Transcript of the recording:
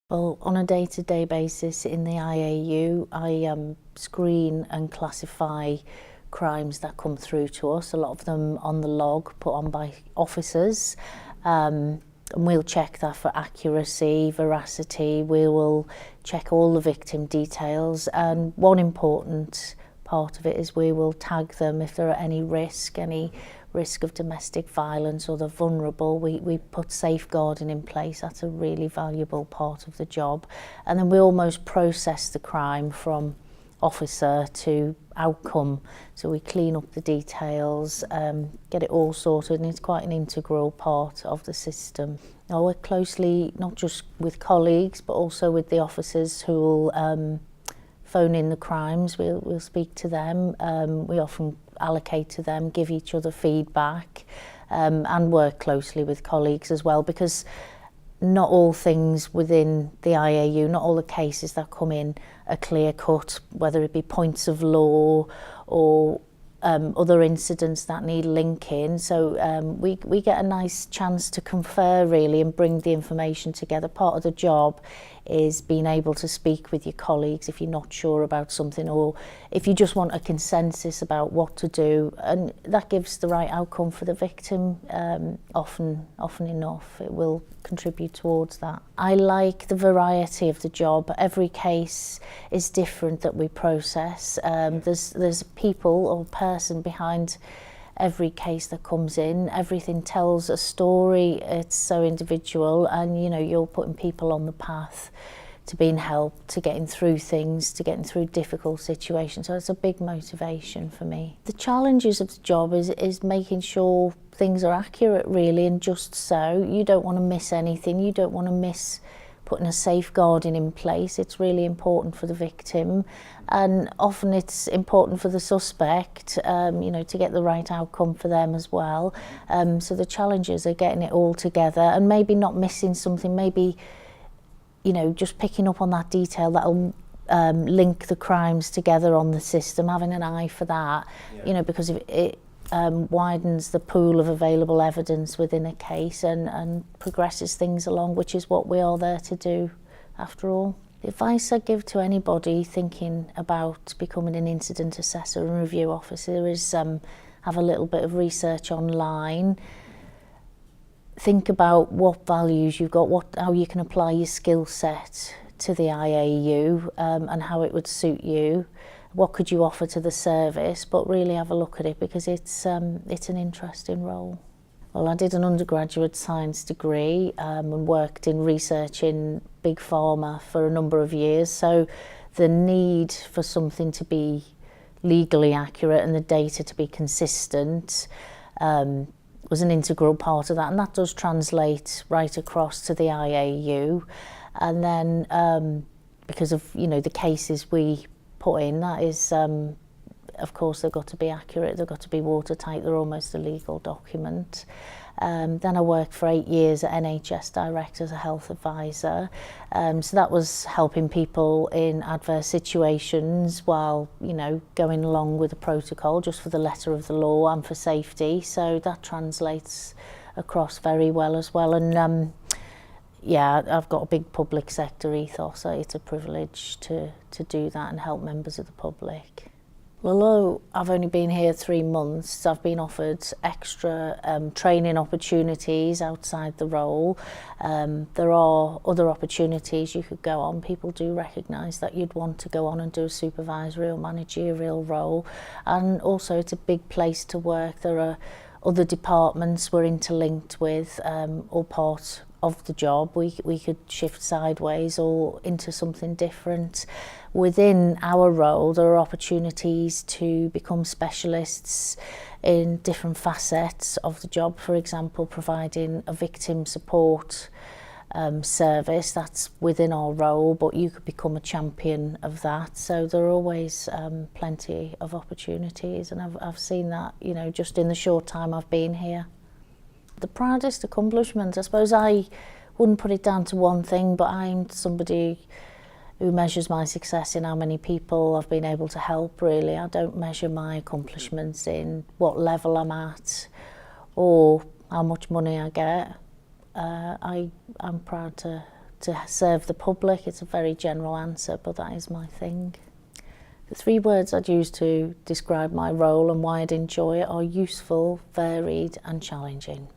Well, on a day-to-day basis in the IAU, I screen and classify crimes that come through to us, a lot of them on the log put on by officers. And we'll check that for accuracy, veracity. We will check all the victim details, and one important part of it is we will tag them if there are any risk of domestic violence or they're vulnerable. We put safeguarding in place. That's a really valuable part of the job. And then we almost process the crime from officer to outcome. So we clean up the details, get it all sorted, and it's quite an integral part of the system. I work closely not just with colleagues but also with the officers who will phone in the crimes. We'll speak to them. We often allocate to them, give each other feedback, and work closely with colleagues as well, because not all things within the IAU, not all the cases that come in are clear cut, whether it be points of law or other incidents that need linking. So we get a nice chance to confer really and bring the information together. Part of the job is being able to speak with your colleagues if you're not sure about something, or if you just want a consensus about what to do, and that gives the right outcome for the victim. Often enough it will contribute towards that. I like the variety of the job. Every case is different that we process. There's people or person behind every case that comes in. Everything tells a story. It's so individual, and you know, you're putting people on the path to being helped, to getting through things, to getting through difficult situations. So it's a big motivation for me. The challenges of the job is making sure things are accurate really, and just so. You don't want to miss anything. You don't want to miss putting a safeguarding in place. It's really important for the victim, and often it's important for the suspect, you know, to get the right outcome for them as well. So the challenges are getting it all together and maybe not missing something, maybe, you know, just picking up on that detail that'll link the crimes together on the system, having an eye for that, you know, because if it widens the pool of available evidence within a case and progresses things along, which is what we are there to do after all. The advice I give to anybody thinking about becoming an incident assessor and review officer is have a little bit of research online. Think about what values you've got, how you can apply your skill set to the IAU, and how it would suit you. What could you offer to the service, but really have a look at it, because it's an interesting role. Well, I did an undergraduate science degree and worked in research in big pharma for a number of years, so the need for something to be legally accurate and the data to be consistent was an integral part of that, and that does translate right across to the IAU. And then because of, you know, the cases we put in, that is, of course, they've got to be accurate, they've got to be watertight, they're almost a legal document. Then I worked for 8 years at NHS Direct as a health advisor. So that was helping people in adverse situations while, you know, going along with the protocol just for the letter of the law and for safety. So that translates across very well as well. And yeah, I've got a big public sector ethos, so it's a privilege to do that and help members of the public. Although I've only been here 3 months, I've been offered extra training opportunities outside the role. There are other opportunities you could go on. People do recognise that you'd want to go on and do a supervisory or managerial role. And also it's a big place to work. There are other departments we're interlinked with, or part of the job. We could shift sideways or into something different. Within our role, there are opportunities to become specialists in different facets of the job. For example, providing a victim support service, that's within our role, but you could become a champion of that. So there are always plenty of opportunities, and I've seen that, you know, just in the short time I've been here. The proudest accomplishment, I suppose I wouldn't put it down to one thing, but I'm somebody who measures my success in how many people I've been able to help, really. I don't measure my accomplishments in what level I'm at or how much money I get. I'm proud to to serve the public. It's a very general answer, but that is my thing. The 3 words I'd use to describe my role and why I'd enjoy it are useful, varied and challenging.